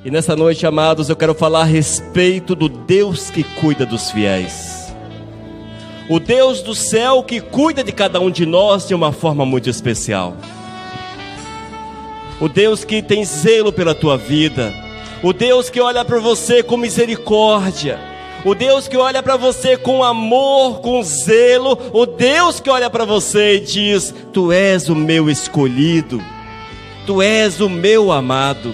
E nessa noite, amados, eu quero falar a respeito do Deus que cuida dos fiéis. O Deus do céu que cuida de cada um de nós de uma forma muito especial. O Deus que tem zelo pela tua vida. O Deus que olha para você com misericórdia. O Deus que olha para você com amor, com zelo. O Deus que olha para você e diz: tu és o meu escolhido. Tu és o meu amado.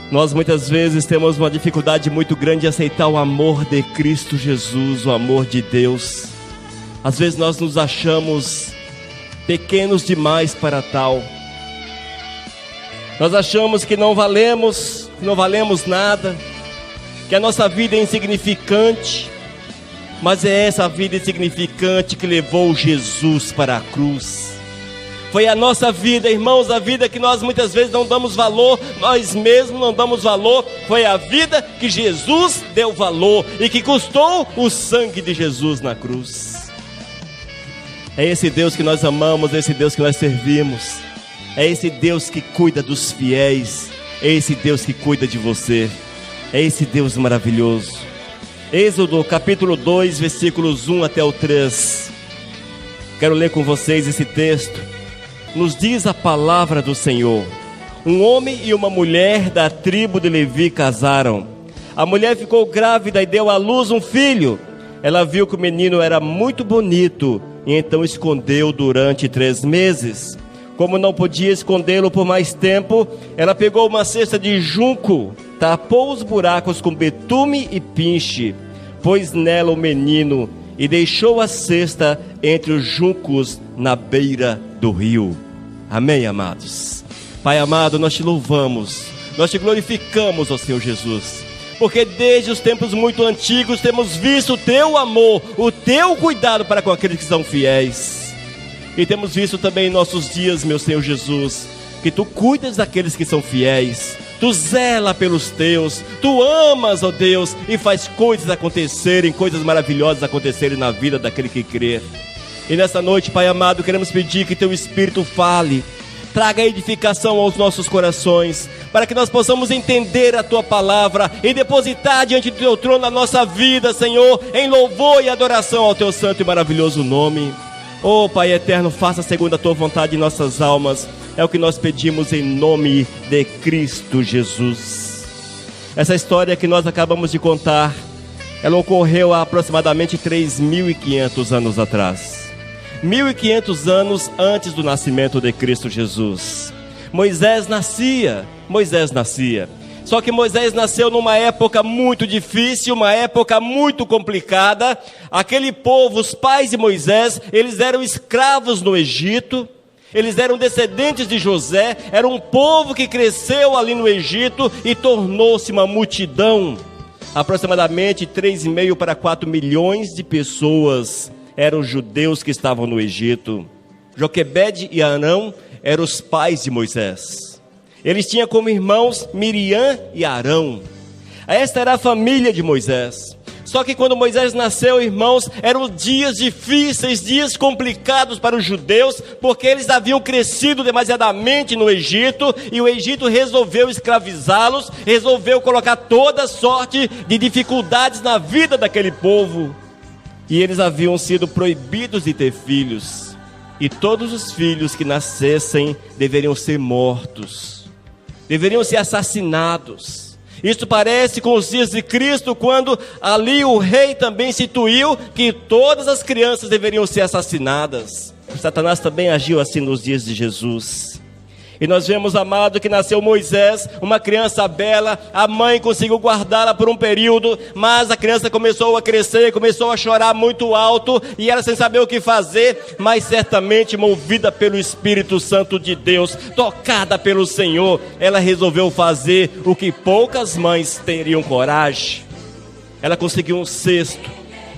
Nós muitas vezes temos uma dificuldade muito grande de aceitar o amor de Cristo Jesus, o amor de Deus. Às vezes nós nos achamos pequenos demais para tal. Nós achamos que não valemos nada, que a nossa vida é insignificante. Mas é essa vida insignificante que levou Jesus para a cruz. Foi a nossa vida, irmãos, a vida que nós muitas vezes não damos valor, nós mesmos não damos valor. Foi a vida que Jesus deu valor e que custou o sangue de Jesus na cruz. É esse Deus que nós amamos, é esse Deus que nós servimos. É esse Deus que cuida dos fiéis. É esse Deus que cuida de você. É esse Deus maravilhoso. Êxodo capítulo 2, versículos 1 até o 3. Quero ler com vocês esse texto. Nos diz a palavra do Senhor: um homem e uma mulher da tribo de Levi casaram. A mulher ficou grávida e deu à luz um filho. Ela viu que o menino era muito bonito e então escondeu durante 3 meses. Como não podia escondê-lo por mais tempo, ela pegou uma cesta de junco, tapou os buracos com betume e pinche, pôs nela o menino e deixou a cesta entre os juncos na beira do rio. Amém, amados? Pai amado, nós te louvamos, nós te glorificamos, ó Senhor Jesus, porque desde os tempos muito antigos temos visto o teu amor, o teu cuidado para com aqueles que são fiéis. E temos visto também em nossos dias, meu Senhor Jesus, que tu cuidas daqueles que são fiéis. Tu zela pelos teus, tu amas, ó Deus, e faz coisas acontecerem, coisas maravilhosas acontecerem na vida daquele que crê. E nessa noite, Pai amado, queremos pedir que teu Espírito fale, traga edificação aos nossos corações, para que nós possamos entender a tua palavra e depositar diante do teu trono a nossa vida, Senhor, em louvor e adoração ao teu santo e maravilhoso nome. Oh Pai eterno, faça segundo a tua vontade em nossas almas. É o que nós pedimos em nome de Cristo Jesus. Essa história que nós acabamos de contar, ela ocorreu há aproximadamente 3.500 anos atrás. 1.500 anos antes do nascimento de Cristo Jesus. Moisés nascia. Só que Moisés nasceu numa época muito difícil, uma época muito complicada. Aquele povo, os pais de Moisés, eles eram escravos no Egito. Eles eram descendentes de José. Era um povo que cresceu ali no Egito e tornou-se uma multidão. Aproximadamente 3,5 para 4 milhões de pessoas eram judeus que estavam no Egito. Joquebede e Arão eram os pais de Moisés. Eles tinham como irmãos Miriam e Arão. Esta era a família de Moisés. Só que quando Moisés nasceu, irmãos, eram dias difíceis, dias complicados para os judeus, porque eles haviam crescido demasiadamente no Egito, e o Egito resolveu escravizá-los, resolveu colocar toda sorte de dificuldades na vida daquele povo. E eles haviam sido proibidos de ter filhos, e todos os filhos que nascessem deveriam ser mortos, deveriam ser assassinados. Isso parece com os dias de Cristo, quando ali o rei também instituiu que todas as crianças deveriam ser assassinadas. Satanás também agiu assim nos dias de Jesus. E nós vemos, amado, que nasceu Moisés, uma criança bela. A mãe conseguiu guardá-la por um período, mas a criança começou a crescer, começou a chorar muito alto, e ela sem saber o que fazer, mas certamente movida pelo Espírito Santo de Deus, tocada pelo Senhor, ela resolveu fazer o que poucas mães teriam coragem. Ela conseguiu um cesto,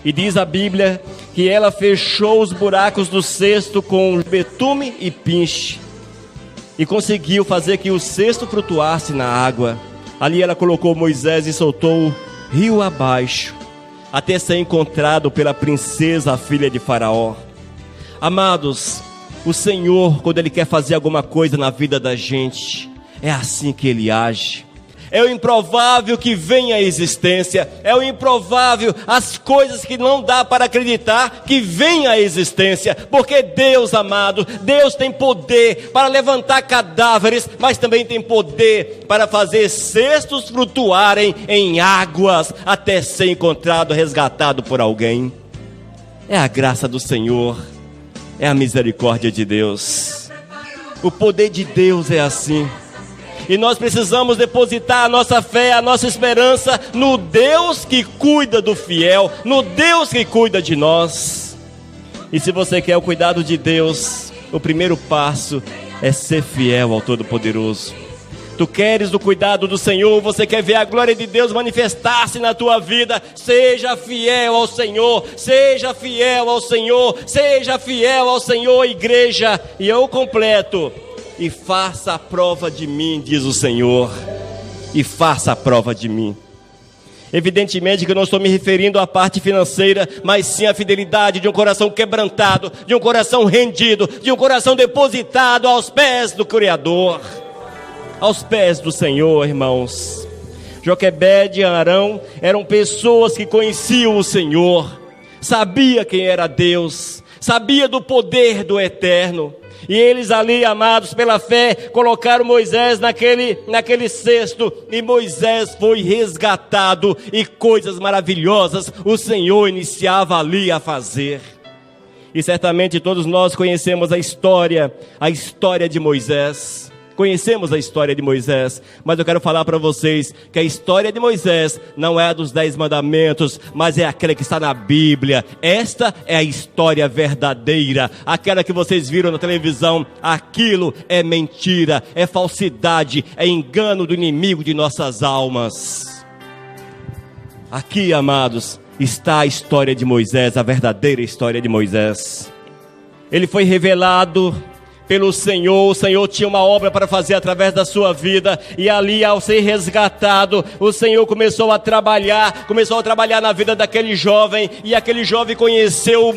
e diz a Bíblia que ela fechou os buracos do cesto com betume e pinche, e conseguiu fazer que o cesto flutuasse na água. Ali ela colocou Moisés e soltou rio abaixo, até ser encontrado pela princesa, a filha de Faraó. Amados, o Senhor, quando Ele quer fazer alguma coisa na vida da gente, é assim que ele age. É o improvável que vem à existência. É o improvável, as coisas que não dá para acreditar que vem à existência. Porque Deus, amado, Deus tem poder para levantar cadáveres, mas também tem poder para fazer cestos flutuarem em águas até ser encontrado, resgatado por alguém. É a graça do Senhor, é a misericórdia de Deus. O poder de Deus é assim. E nós precisamos depositar a nossa fé, a nossa esperança no Deus que cuida do fiel, no Deus que cuida de nós. E se você quer o cuidado de Deus, o primeiro passo é ser fiel ao Todo-Poderoso. Tu queres o cuidado do Senhor, você quer ver a glória de Deus manifestar-se na tua vida, seja fiel ao Senhor, seja fiel ao Senhor, seja fiel ao Senhor, igreja. E eu completo: e faça a prova de mim, diz o Senhor, e faça a prova de mim. Evidentemente que eu não estou me referindo à parte financeira, mas sim à fidelidade de um coração quebrantado, de um coração rendido, de um coração depositado aos pés do Criador, aos pés do Senhor, irmãos. Joquebede e Arão eram pessoas que conheciam o Senhor, sabia quem era Deus, sabia do poder do Eterno. E eles ali, amados, pela fé, colocaram Moisés naquele cesto, e Moisés foi resgatado, e coisas maravilhosas o Senhor iniciava ali a fazer. E certamente todos nós conhecemos a história de Moisés. Conhecemos a história de Moisés, mas eu quero falar para vocês que a história de Moisés não é a dos 10 mandamentos, mas é aquela que está na Bíblia. Esta é a história verdadeira, aquela que vocês viram na televisão. Aquilo é mentira, é falsidade, é engano do inimigo de nossas almas. Aqui, amados, está a história de Moisés, a verdadeira história de Moisés. Ele foi revelado pelo Senhor. O Senhor tinha uma obra para fazer através da sua vida, e ali, ao ser resgatado, o Senhor começou a trabalhar na vida daquele jovem, e aquele jovem conheceu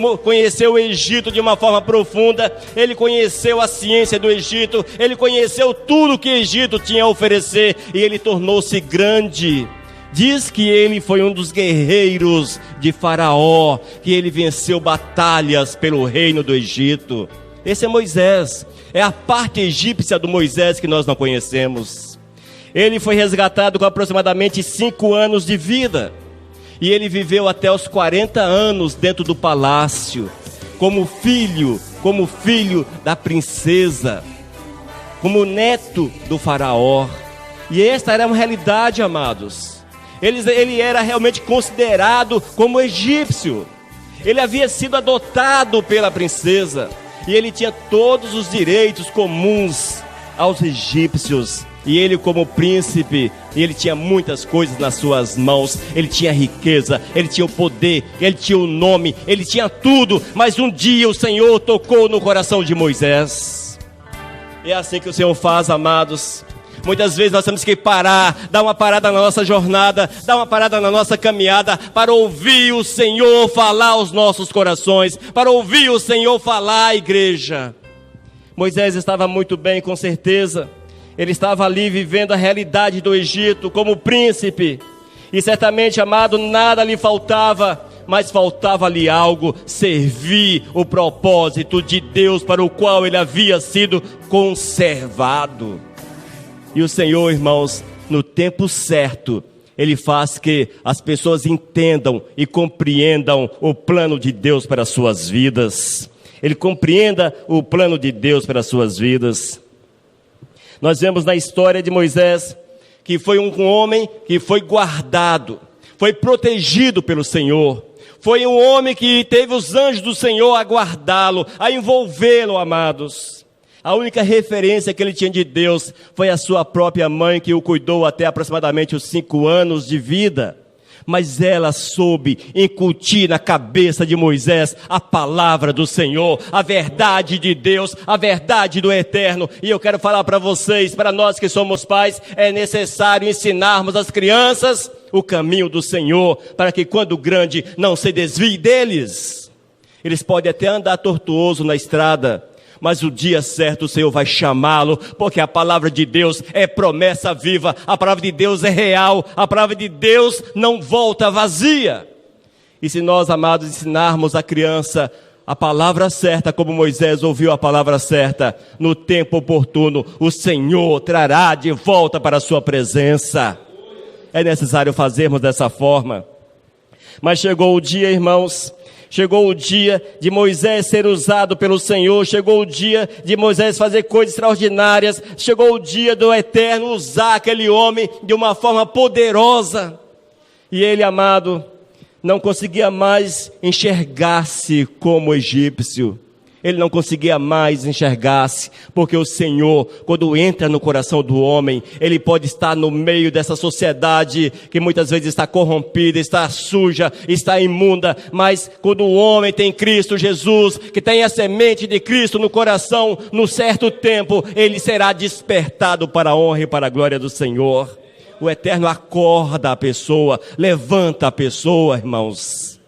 o Egito de uma forma profunda. Ele conheceu a ciência do Egito, ele conheceu tudo que o Egito tinha a oferecer, e ele tornou-se grande. Diz que ele foi um dos guerreiros de Faraó, que ele venceu batalhas pelo reino do Egito. Esse é Moisés, é a parte egípcia do Moisés que nós não conhecemos. Ele foi resgatado com aproximadamente 5 anos de vida, e ele viveu até os 40 anos dentro do palácio, como filho da princesa, como neto do faraó. E esta era uma realidade, amados. Ele era realmente considerado como egípcio. Ele havia sido adotado pela princesa, e ele tinha todos os direitos comuns aos egípcios. E ele, como príncipe, ele tinha muitas coisas nas suas mãos. Ele tinha riqueza, ele tinha o poder, ele tinha o nome, ele tinha tudo. Mas um dia o Senhor tocou no coração de Moisés. É assim que o Senhor faz, amados. Muitas vezes nós temos que parar, dar uma parada na nossa jornada, dar uma parada na nossa caminhada, para ouvir o Senhor falar aos nossos corações, para ouvir o Senhor falar, igreja. Moisés estava muito bem, com certeza. Ele estava ali vivendo a realidade do Egito como príncipe, e certamente, amado, nada lhe faltava, mas faltava-lhe algo: servir o propósito de Deus para o qual ele havia sido conservado. E o Senhor, irmãos, no tempo certo, Ele faz que as pessoas entendam e compreendam o plano de Deus para as suas vidas. Ele compreenda o plano de Deus para as suas vidas. Nós vemos na história de Moisés que foi um homem que foi guardado, foi protegido pelo Senhor. Foi um homem que teve os anjos do Senhor a guardá-lo, a envolvê-lo, amados. A única referência que ele tinha de Deus foi a sua própria mãe, que o cuidou até aproximadamente os 5 anos de vida. Mas ela soube incutir na cabeça de Moisés a palavra do Senhor, a verdade de Deus, a verdade do Eterno. E eu quero falar para vocês, para nós que somos pais, é necessário ensinarmos às crianças o caminho do Senhor, para que quando grande não se desvie deles. Eles podem até andar tortuoso na estrada, Mas o dia certo o Senhor vai chamá-lo, porque a palavra de Deus é promessa viva, a palavra de Deus é real, a palavra de Deus não volta vazia. E se nós, amados, ensinarmos a criança a palavra certa, como Moisés ouviu a palavra certa, no tempo oportuno, o Senhor trará de volta para a sua presença. É necessário fazermos dessa forma. Mas chegou o dia, irmãos, chegou o dia de Moisés ser usado pelo Senhor, chegou o dia de Moisés fazer coisas extraordinárias, chegou o dia do Eterno usar aquele homem de uma forma poderosa. E ele, amado, não conseguia mais enxergar-se como egípcio. Ele não conseguia mais enxergar-se, porque o Senhor, quando entra no coração do homem, ele pode estar no meio dessa sociedade que muitas vezes está corrompida, está suja, está imunda, mas quando o homem tem Cristo Jesus, que tem a semente de Cristo no coração, no certo tempo, ele será despertado para a honra e para a glória do Senhor. O Eterno acorda a pessoa, levanta a pessoa, irmãos.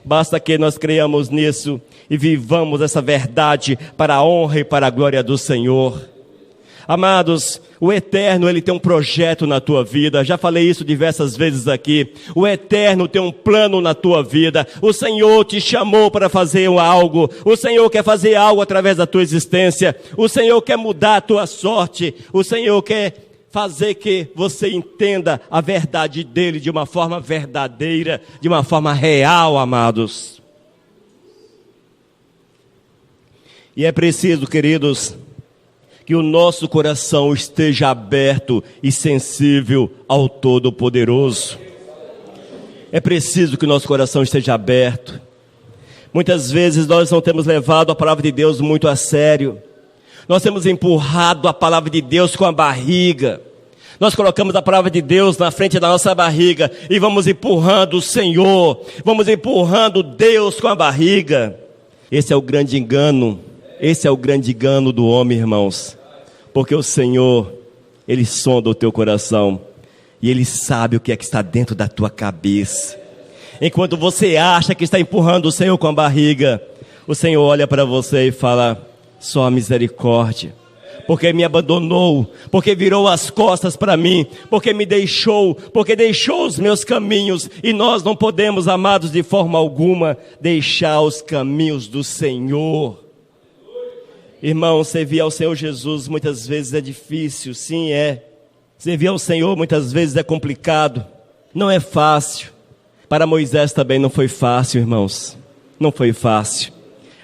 Basta que nós creiamos nisso e vivamos essa verdade para a honra e para a glória do Senhor. Amados, o Eterno, Ele tem um projeto na tua vida. Já falei isso diversas vezes aqui. O Eterno tem um plano na tua vida. O Senhor te chamou para fazer algo. O Senhor quer fazer algo através da tua existência. O Senhor quer mudar a tua sorte. O Senhor quer fazer que você entenda a verdade dEle de uma forma verdadeira, de uma forma real, amados. E é preciso, queridos, que o nosso coração esteja aberto e sensível ao Todo-Poderoso. É preciso que o nosso coração esteja aberto. Muitas vezes nós não temos levado a palavra de Deus muito a sério. Nós temos empurrado a palavra de Deus com a barriga. Nós colocamos a palavra de Deus na frente da nossa barriga e vamos empurrando o Senhor, vamos empurrando Deus com a barriga. Esse é o grande engano, esse é o grande engano do homem, irmãos. Porque o Senhor, Ele sonda o teu coração e Ele sabe o que é que está dentro da tua cabeça. Enquanto você acha que está empurrando o Senhor com a barriga, o Senhor olha para você e fala: só a misericórdia, porque me abandonou, porque virou as costas para mim, porque me deixou, porque deixou os meus caminhos. E nós não podemos, amados, de forma alguma, deixar os caminhos do Senhor. Irmão, servir ao Senhor Jesus muitas vezes é difícil, sim é. Servir ao Senhor muitas vezes é complicado, não é fácil. Para Moisés também não foi fácil, irmãos, não foi fácil.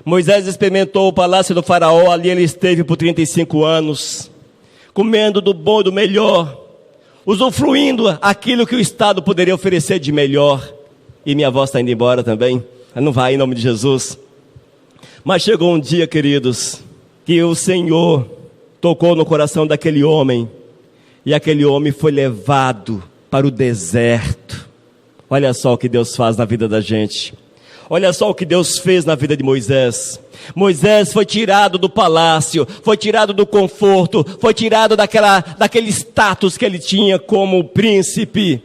Moisés experimentou o palácio do faraó, ali ele esteve por 35 anos, comendo do bom e do melhor, usufruindo aquilo que o Estado poderia oferecer de melhor. E minha avó está indo embora também, ela não vai em nome de Jesus. Mas chegou um dia, queridos, que o Senhor tocou no coração daquele homem, e aquele homem foi levado para o deserto. Olha só o que Deus faz na vida da gente. Olha só o que Deus fez na vida de Moisés. Moisés foi tirado do palácio, foi tirado do conforto, foi tirado daquele status que ele tinha como príncipe.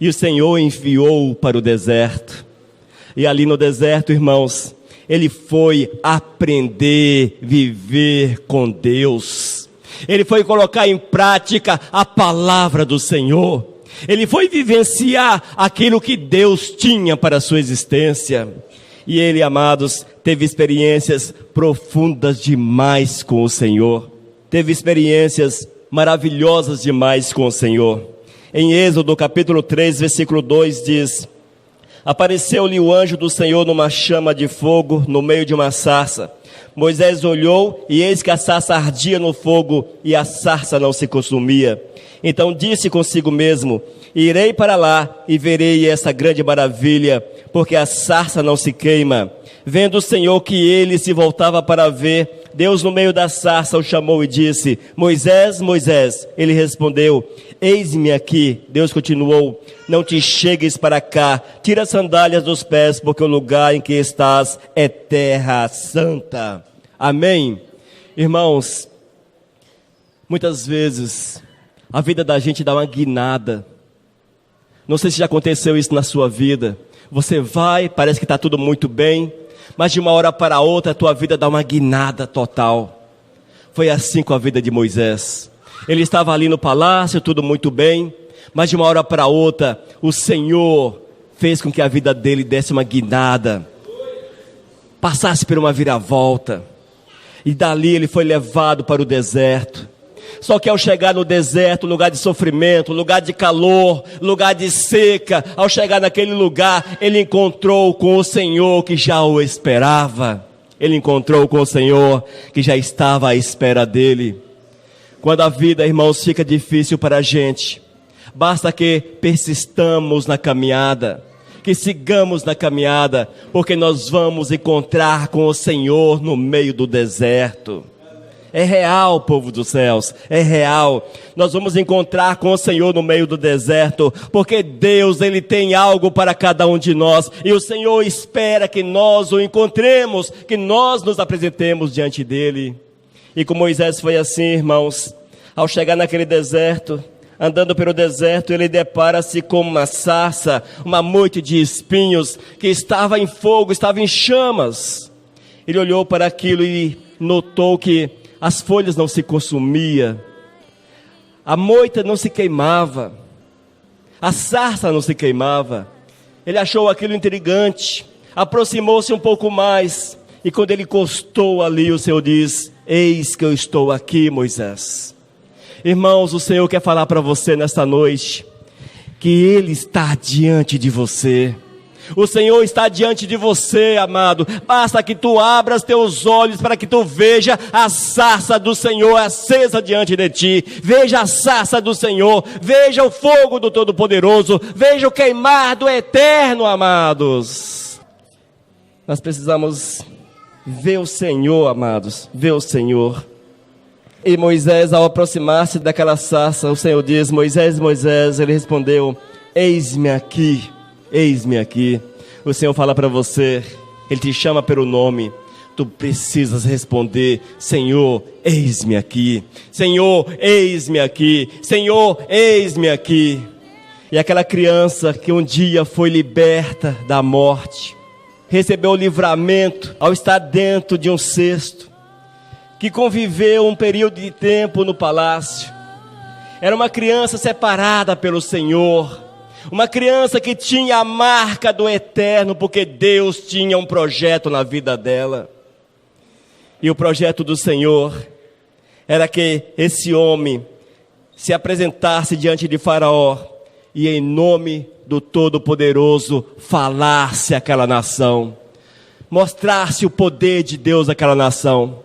E o Senhor enviou para o deserto. E ali no deserto, irmãos, ele foi aprender a viver com Deus. Ele foi colocar em prática a palavra do Senhor. Ele foi vivenciar aquilo que Deus tinha para a sua existência. E ele, amados, teve experiências profundas demais com o Senhor. Teve experiências maravilhosas demais com o Senhor. Em Êxodo capítulo 3, versículo 2 diz: apareceu-lhe o anjo do Senhor numa chama de fogo no meio de uma sarça. Moisés olhou e eis que a sarça ardia no fogo e a sarça não se consumia. Então disse consigo mesmo: irei para lá e verei essa grande maravilha, porque a sarça não se queima. Vendo o Senhor que ele se voltava para ver, Deus no meio da sarça o chamou e disse: Moisés, Moisés. Ele respondeu: eis-me aqui. Deus continuou: não te chegues para cá, tira as sandálias dos pés, porque o lugar em que estás é terra santa. Amém? Irmãos, muitas vezes a vida da gente dá uma guinada. Não sei se já aconteceu isso na sua vida. Você vai, parece que está tudo muito bem. mas de uma hora para outra a tua vida dá uma guinada total. Foi assim com a vida de Moisés. Ele estava ali no palácio, tudo muito bem, mas de uma hora para outra o Senhor fez com que a vida dele desse uma guinada, passasse por uma viravolta, e dali ele foi levado para o deserto. Só que ao chegar no deserto, lugar de sofrimento, lugar de calor, lugar de seca, ao chegar naquele lugar, ele encontrou com o Senhor que já o esperava. Ele encontrou com o Senhor que já estava à espera dele. Quando a vida, irmãos, fica difícil para a gente, basta que persistamos na caminhada, que sigamos na caminhada, porque nós vamos encontrar com o Senhor no meio do deserto. É real, povo dos céus, é real. Nós vamos encontrar com o Senhor no meio do deserto, porque Deus, Ele tem algo para cada um de nós, e o Senhor espera que nós o encontremos, que nós nos apresentemos diante dEle. E com Moisés foi assim, irmãos. Ao chegar naquele deserto, andando pelo deserto, ele depara-se com uma sarça, uma moita de espinhos, que estava em fogo, estava em chamas. Ele olhou para aquilo e notou que as folhas não se consumiam, a moita não se queimava, a sarça não se queimava. Ele achou aquilo intrigante, aproximou-se um pouco mais, e quando ele encostou ali, o Senhor diz: eis que eu estou aqui, Moisés. Irmãos, o Senhor quer falar para você nesta noite, que Ele está diante de você. O Senhor está diante de você, amado. Basta que tu abras teus olhos para que tu veja a sarça do Senhor acesa diante de ti. Veja a sarça do Senhor, veja o fogo do Todo-Poderoso, veja o queimar do Eterno, amados. Nós precisamos ver o Senhor, amados, ver o Senhor. E Moisés, ao aproximar-se daquela sarça, o Senhor diz: Moisés, Moisés. Ele respondeu: eis-me aqui. Eis-me aqui. O Senhor fala para você, Ele te chama pelo nome. Tu precisas responder: Senhor, eis-me aqui. Senhor, eis-me aqui. Senhor, eis-me aqui. E aquela criança que um dia foi liberta da morte, recebeu o livramento ao estar dentro de um cesto, que conviveu um período de tempo no palácio. Era uma criança separada pelo Senhor, uma criança que tinha a marca do Eterno, porque Deus tinha um projeto na vida dela. E o projeto do Senhor era que esse homem se apresentasse diante de Faraó e em nome do Todo-Poderoso falasse àquela nação, mostrasse o poder de Deus àquela nação.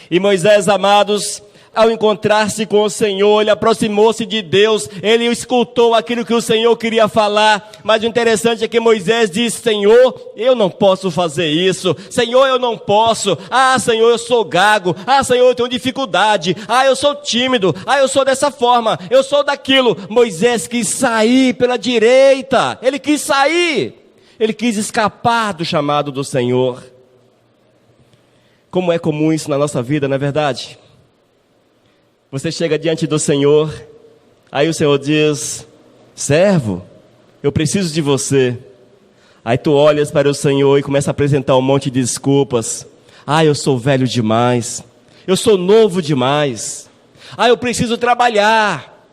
E Moisés, amados, ao encontrar-se com o Senhor, ele aproximou-se de Deus, ele escutou aquilo que o Senhor queria falar, mas o interessante é que Moisés disse: Senhor, eu não posso fazer isso, Senhor, eu não posso, Senhor, eu sou gago, Senhor, eu tenho dificuldade, eu sou tímido, eu sou dessa forma, eu sou daquilo. Moisés quis sair pela direita, ele quis sair, ele quis escapar do chamado do Senhor. Como é comum isso na nossa vida, não é verdade? Você chega diante do Senhor, aí o Senhor diz: servo, eu preciso de você. Aí tu olhas para o Senhor e começa a apresentar um monte de desculpas. Eu sou velho demais, eu sou novo demais, eu preciso trabalhar,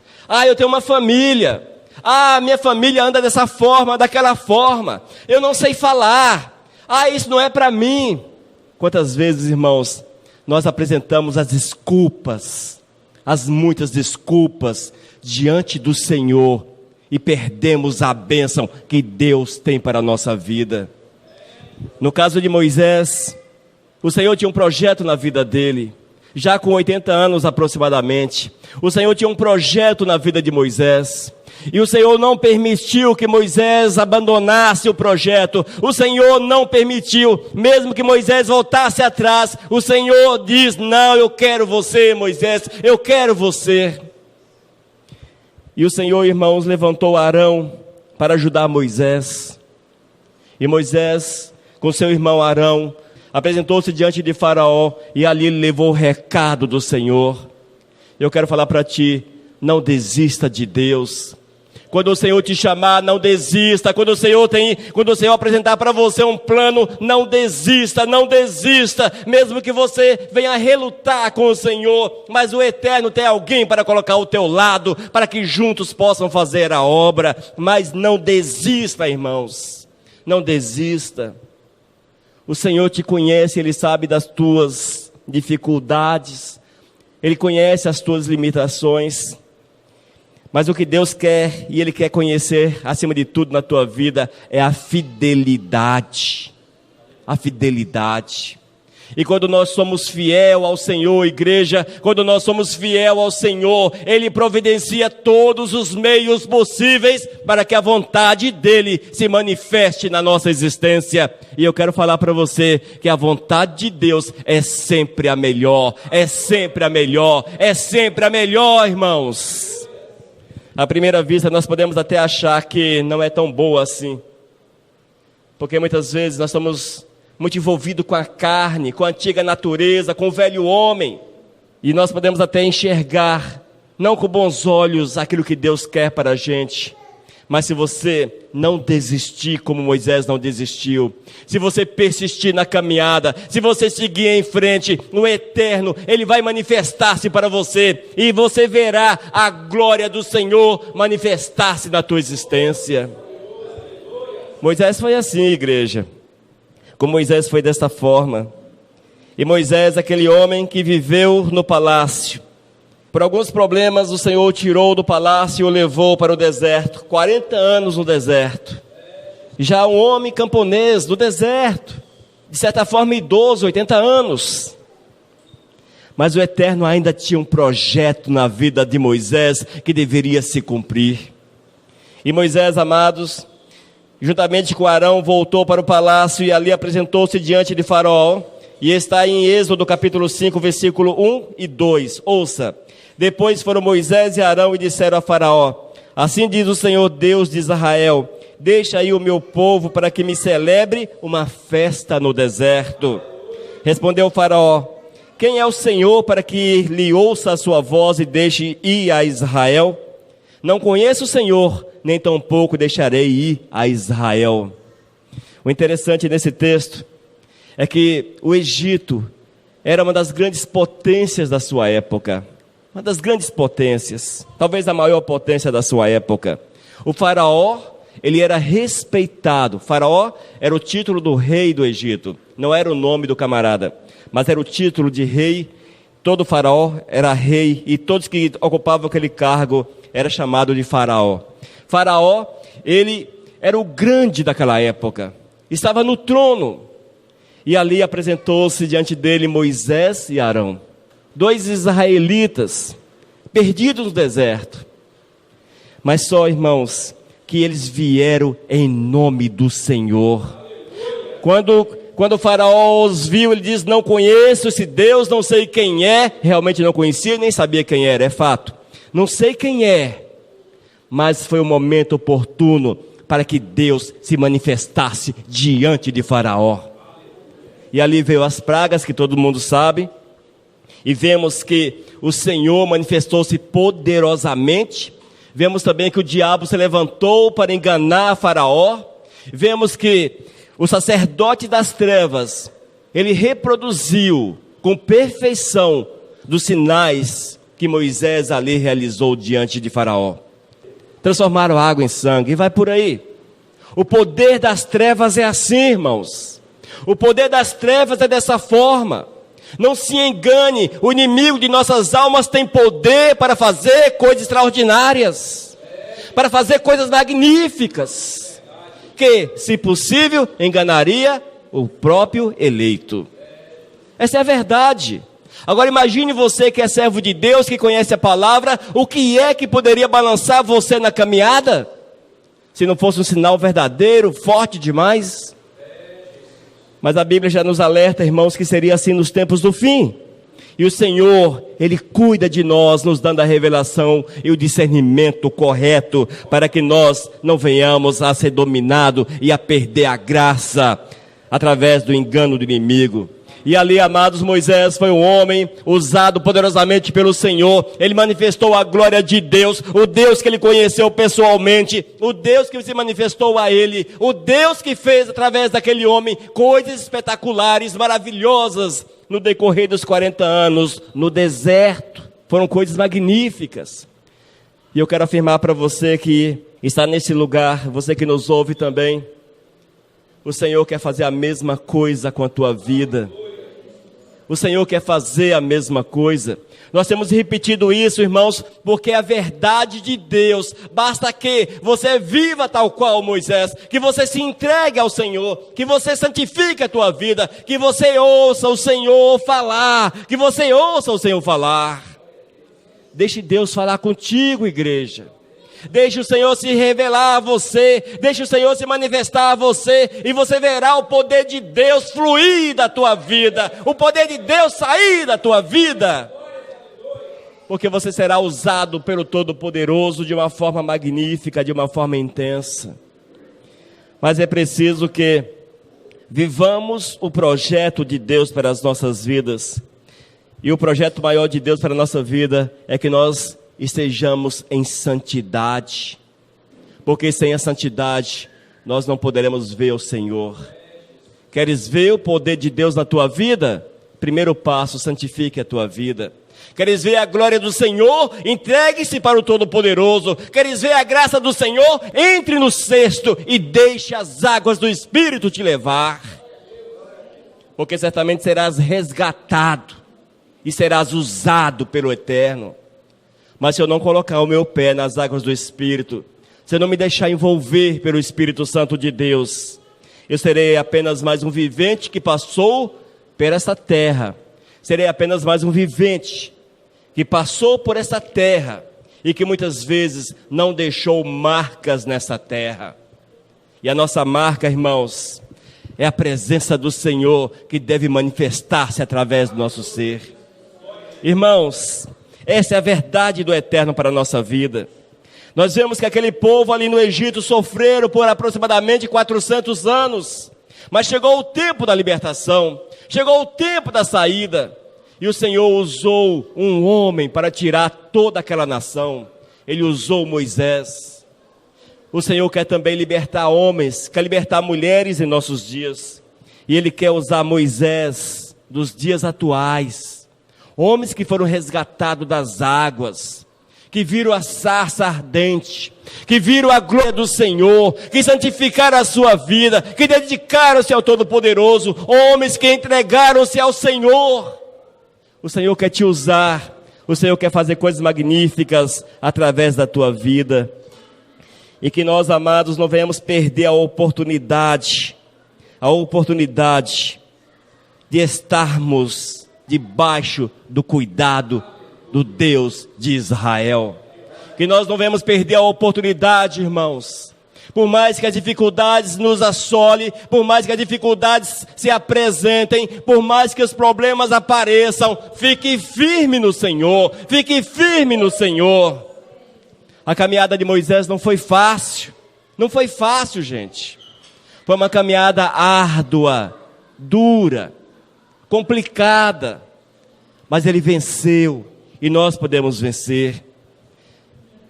eu tenho uma família, minha família anda dessa forma, daquela forma, eu não sei falar, isso não é para mim. Quantas vezes, irmãos, nós apresentamos as desculpas, as muitas desculpas diante do Senhor e perdemos a bênção que Deus tem para a nossa vida. No caso de Moisés, o Senhor tinha um projeto na vida dele, já com 80 anos aproximadamente. O Senhor tinha um projeto na vida de Moisés, e o Senhor não permitiu que Moisés abandonasse o projeto. O Senhor não permitiu, mesmo que Moisés voltasse atrás. O Senhor diz: não, eu quero você, Moisés, eu quero você. E o Senhor, irmãos, levantou Arão para ajudar Moisés. E Moisés, com seu irmão Arão, apresentou-se diante de Faraó, e ali ele levou o recado do Senhor. Eu quero falar para ti: não desista de Deus. Quando o Senhor te chamar, não desista. Quando o Senhor apresentar para você um plano, não desista, não desista. Mesmo que você venha relutar com o Senhor, mas o Eterno tem alguém para colocar ao teu lado, para que juntos possam fazer a obra. Mas não desista, irmãos. Não desista. O Senhor te conhece, Ele sabe das tuas dificuldades. Ele conhece as tuas limitações. Mas o que Deus quer, e Ele quer conhecer, acima de tudo na tua vida, é a fidelidade. A fidelidade. E quando nós somos fiel ao Senhor, igreja, quando nós somos fiel ao Senhor, Ele providencia todos os meios possíveis para que a vontade dEle se manifeste na nossa existência. E eu quero falar para você que a vontade de Deus é sempre a melhor, é sempre a melhor, é sempre a melhor, irmãos. À primeira vista nós podemos até achar que não é tão boa assim, porque muitas vezes nós estamos muito envolvidos com a carne, com a antiga natureza, com o velho homem, e nós podemos até enxergar, não com bons olhos, aquilo que Deus quer para a gente. Mas se você não desistir como Moisés não desistiu, se você persistir na caminhada, se você seguir em frente, no eterno, Ele vai manifestar-se para você, e você verá a glória do Senhor manifestar-se na tua existência. Moisés foi assim, igreja. Com Moisés foi desta forma. E Moisés, aquele homem que viveu no palácio, por alguns problemas o Senhor o tirou do palácio e o levou para o deserto, 40 anos no deserto. Já um homem camponês do deserto, de certa forma idoso, 80 anos. Mas o Eterno ainda tinha um projeto na vida de Moisés que deveria se cumprir. E Moisés, amados, juntamente com Arão, voltou para o palácio e ali apresentou-se diante de Faraó. E está em Êxodo capítulo 5, versículo 1 e 2. Ouça. Depois foram Moisés e Arão e disseram a Faraó: assim diz o Senhor Deus de Israel, deixa aí o meu povo para que me celebre uma festa no deserto. Respondeu o Faraó: quem é o Senhor para que lhe ouça a sua voz e deixe ir a Israel? Não conheço o Senhor, nem tampouco deixarei ir a Israel. O interessante nesse texto é que o Egito era uma das grandes potências da sua época. Uma das grandes potências, talvez a maior potência da sua época. O faraó, ele era respeitado. Faraó era o título do rei do Egito. Não era o nome do camarada, mas era o título de rei. Todo faraó era rei e todos que ocupavam aquele cargo era chamado de faraó. Faraó, ele era o grande daquela época. Estava no trono. E ali apresentou-se diante dele Moisés e Arão. 2 israelitas, perdidos no deserto. Mas só, irmãos, que eles vieram em nome do Senhor. Quando o faraó os viu, ele diz: não conheço esse Deus, não sei quem é. Realmente não conhecia, nem sabia quem era, é fato. Não sei quem é, mas foi o momento oportuno para que Deus se manifestasse diante de Faraó. E ali veio as pragas que todo mundo sabe. E vemos que o Senhor manifestou-se poderosamente. Vemos também que o diabo se levantou para enganar Faraó. Vemos que o sacerdote das trevas, ele reproduziu com perfeição dos sinais que Moisés ali realizou diante de Faraó. Transformaram água em sangue e vai por aí. O poder das trevas é assim, irmãos. O poder das trevas é dessa forma. Não se engane, o inimigo de nossas almas tem poder para fazer coisas extraordinárias, para fazer coisas magníficas, que, se possível, enganaria o próprio eleito. Essa é a verdade. Agora imagine você que é servo de Deus, que conhece a palavra, o que é que poderia balançar você na caminhada? Se não fosse um sinal verdadeiro, forte demais. Mas a Bíblia já nos alerta, irmãos, que seria assim nos tempos do fim. E o Senhor, Ele cuida de nós, nos dando a revelação e o discernimento correto, para que nós não venhamos a ser dominados e a perder a graça, através do engano do inimigo. E ali, amados, Moisés foi um homem usado poderosamente pelo Senhor. Ele manifestou a glória de Deus, o Deus que ele conheceu pessoalmente, o Deus que se manifestou a ele, o Deus que fez através daquele homem coisas espetaculares, maravilhosas no decorrer dos 40 anos no deserto. Foram coisas magníficas. E eu quero afirmar para você que está nesse lugar, você que nos ouve também, o Senhor quer fazer a mesma coisa com a tua vida. O Senhor quer fazer a mesma coisa. Nós temos repetido isso, irmãos, porque é a verdade de Deus. Basta que você viva tal qual Moisés, que você se entregue ao Senhor, que você santifique a tua vida, que você ouça o Senhor falar, que você ouça o Senhor falar. Deixe Deus falar contigo, igreja. Deixe o Senhor se revelar a você, deixe o Senhor se manifestar a você, e você verá o poder de Deus fluir da tua vida, o poder de Deus sair da tua vida, porque você será usado pelo Todo-Poderoso de uma forma magnífica, de uma forma intensa. Mas é preciso que vivamos o projeto de Deus para as nossas vidas, e o projeto maior de Deus para a nossa vida é que nós estejamos em santidade, porque sem a santidade nós não poderemos ver o Senhor. Queres ver o poder de Deus na tua vida? Primeiro passo, santifique a tua vida. Queres ver a glória do Senhor? Entregue-se para o Todo-Poderoso. Queres ver a graça do Senhor? Entre no cesto e deixe as águas do Espírito te levar, porque certamente serás resgatado e serás usado pelo Eterno. Mas se eu não colocar o meu pé nas águas do Espírito, se eu não me deixar envolver pelo Espírito Santo de Deus, eu serei apenas mais um vivente que passou por essa terra. Serei apenas mais um vivente que passou por essa terra e que muitas vezes não deixou marcas nessa terra. E a nossa marca, irmãos, é a presença do Senhor que deve manifestar-se através do nosso ser. Irmãos, essa é a verdade do Eterno para a nossa vida. Nós vemos que aquele povo ali no Egito sofreram por aproximadamente 400 anos. Mas chegou o tempo da libertação, chegou o tempo da saída. E o Senhor usou um homem para tirar toda aquela nação. Ele usou Moisés. O Senhor quer também libertar homens, quer libertar mulheres em nossos dias. E Ele quer usar Moisés dos dias atuais. Homens que foram resgatados das águas, que viram a sarça ardente, que viram a glória do Senhor, que santificaram a sua vida, que dedicaram-se ao Todo-Poderoso, homens que entregaram-se ao Senhor. O Senhor quer te usar, o Senhor quer fazer coisas magníficas através da tua vida, e que nós, amados, não venhamos perder a oportunidade de estarmos debaixo do cuidado do Deus de Israel. Que nós não venhamos perder a oportunidade, irmãos. Por mais que as dificuldades nos assolem, por mais que as dificuldades se apresentem, por mais que os problemas apareçam, fique firme no Senhor, fique firme no Senhor. A caminhada de Moisés não foi fácil, gente. Foi uma caminhada árdua, dura, complicada, mas ele venceu, e nós podemos vencer.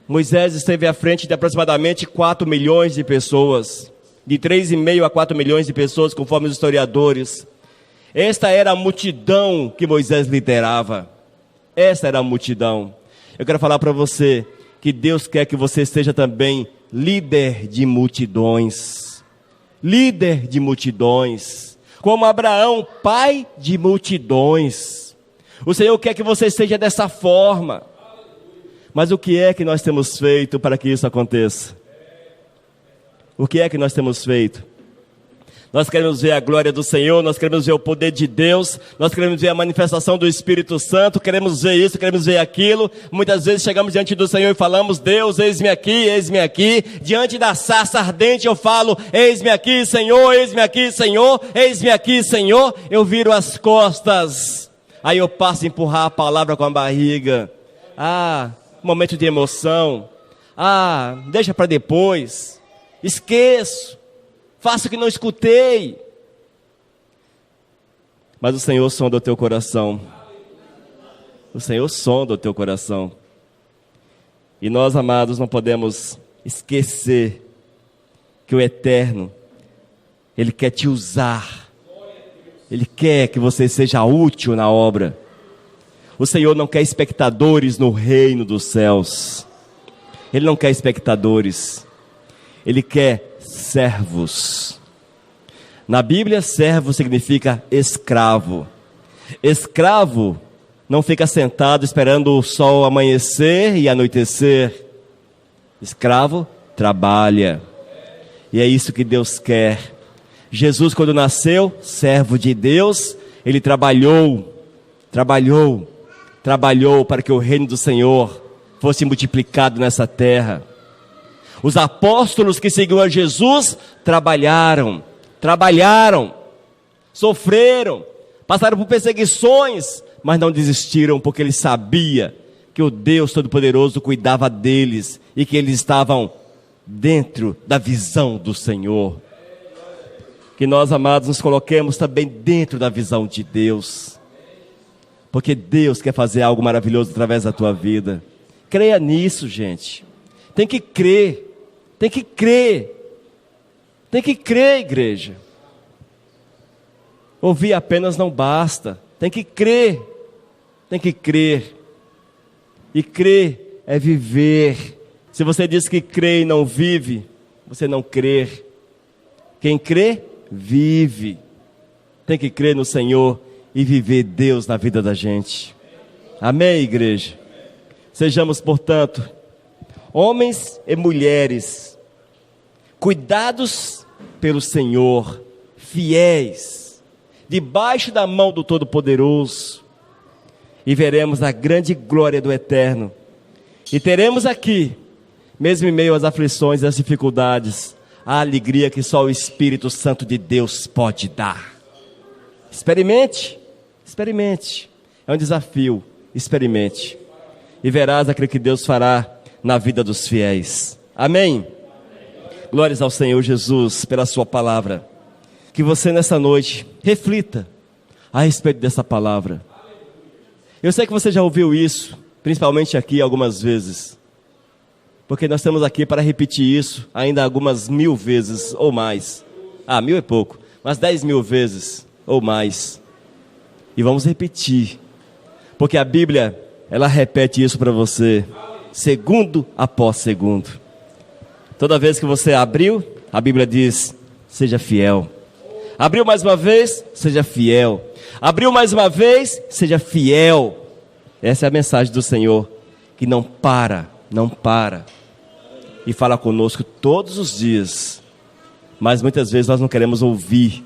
Moisés esteve à frente de aproximadamente 4 milhões de pessoas, de 3,5 a 4 milhões de pessoas, conforme os historiadores. Esta era a multidão que Moisés liderava, essa era a multidão. Eu quero falar para você, que Deus quer que você seja também líder de multidões, como Abraão, pai de multidões. O Senhor quer que você seja dessa forma. Mas o que é que nós temos feito para que isso aconteça? O que é que nós temos feito? Nós queremos ver a glória do Senhor, nós queremos ver o poder de Deus, nós queremos ver a manifestação do Espírito Santo, queremos ver isso, queremos ver aquilo. Muitas vezes chegamos diante do Senhor e falamos: Deus, eis-me aqui, eis-me aqui. Diante da sarça ardente eu falo: eis-me aqui, Senhor, eis-me aqui, Senhor, eis-me aqui, Senhor. Eu viro as costas, aí eu passo a empurrar a palavra com a barriga. Momento de emoção. Deixa para depois. Esqueço. Faço que não escutei. Mas o Senhor sonda o teu coração. O Senhor sonda o teu coração. E nós, amados, não podemos esquecer que o Eterno, Ele quer te usar. Ele quer que você seja útil na obra. O Senhor não quer espectadores no reino dos céus. Ele não quer espectadores. Ele quer servos. Na Bíblia, servo significa escravo. Escravo não fica sentado esperando o sol amanhecer e anoitecer. Escravo trabalha. E é isso que Deus quer. Jesus, quando nasceu, servo de Deus, ele trabalhou para que o reino do Senhor fosse multiplicado nessa terra. Os apóstolos que seguiam a Jesus trabalharam, sofreram, passaram por perseguições, mas não desistiram, porque eles sabiam que o Deus Todo-Poderoso cuidava deles e que eles estavam dentro da visão do Senhor. Que nós, amados, nos coloquemos também dentro da visão de Deus, porque Deus quer fazer algo maravilhoso através da tua vida. Creia nisso, gente. Tem que crer, igreja. Ouvir apenas não basta, tem que crer. E crer é viver. Se você diz que crê e não vive, você não crê. Quem crê, vive. Tem que crer no Senhor e viver Deus na vida da gente. Amém, igreja? Sejamos, portanto, homens e mulheres, cuidados pelo Senhor, fiéis, debaixo da mão do Todo-Poderoso, e veremos a grande glória do Eterno. E teremos aqui, mesmo em meio às aflições e às dificuldades, a alegria que só o Espírito Santo de Deus pode dar. Experimente. É um desafio, experimente. E verás aquilo que Deus fará na vida dos fiéis. Amém? Glórias ao Senhor Jesus pela sua palavra. Que você nessa noite reflita a respeito dessa palavra. Eu sei que você já ouviu isso, principalmente aqui algumas vezes, porque nós estamos aqui para repetir isso ainda algumas 1000 vezes ou mais. 1000 é pouco, mas 10.000 vezes ou mais. E vamos repetir, porque a Bíblia, ela repete isso para você, segundo após segundo. Toda vez que você abriu, a Bíblia diz: seja fiel. Abriu mais uma vez, seja fiel. Abriu mais uma vez, seja fiel. Essa é a mensagem do Senhor, que não para, e fala conosco todos os dias. Mas muitas vezes nós não queremos ouvir,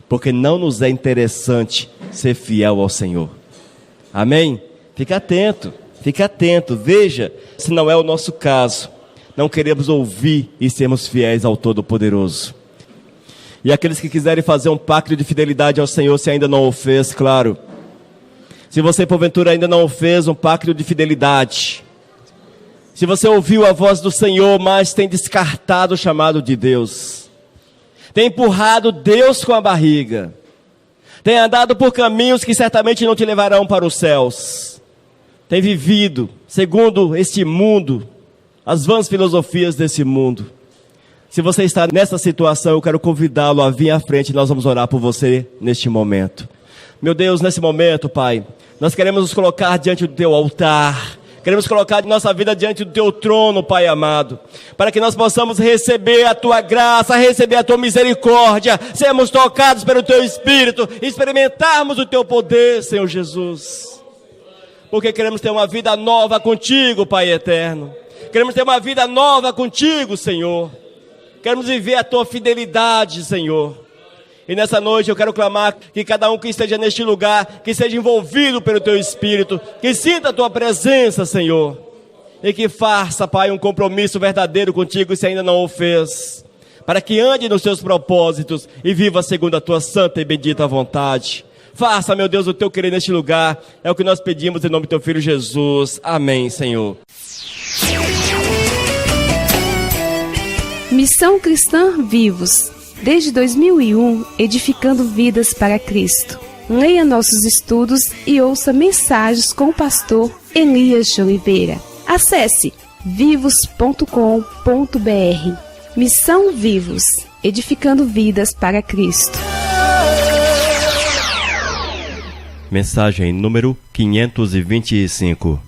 porque não nos é interessante ser fiel ao Senhor. Amém? Fica atento, veja se não é o nosso caso. Não queremos ouvir e sermos fiéis ao Todo-Poderoso. E aqueles que quiserem fazer um pacto de fidelidade ao Senhor, se ainda não o fez, claro. Se você porventura ainda não fez um pacto de fidelidade, se você ouviu a voz do Senhor, mas tem descartado o chamado de Deus, tem empurrado Deus com a barriga, tem andado por caminhos que certamente não te levarão para os céus, tem vivido segundo este mundo, as vãs filosofias desse mundo. Se você está nessa situação, eu quero convidá-lo a vir à frente e nós vamos orar por você neste momento. Meu Deus, nesse momento, Pai, nós queremos nos colocar diante do Teu altar, queremos colocar nossa vida diante do Teu trono, Pai amado, para que nós possamos receber a Tua graça, receber a Tua misericórdia, sermos tocados pelo Teu Espírito, experimentarmos o Teu poder, Senhor Jesus, porque queremos ter uma vida nova contigo, Pai eterno, queremos ter uma vida nova contigo, Senhor, queremos viver a Tua fidelidade, Senhor. E nessa noite eu quero clamar que cada um que esteja neste lugar, que seja envolvido pelo Teu Espírito, que sinta a Tua presença, Senhor, e que faça, Pai, um compromisso verdadeiro contigo, se ainda não o fez, para que ande nos Teus propósitos e viva segundo a Tua santa e bendita vontade. Faça, meu Deus, o Teu querer neste lugar, é o que nós pedimos em nome do Teu Filho Jesus. Amém, Senhor. Missão Cristã Vivos, desde 2001, edificando vidas para Cristo. Leia nossos estudos e ouça mensagens com o pastor Elias de Oliveira. Acesse vivos.com.br. Missão Vivos, edificando vidas para Cristo. Mensagem número 525.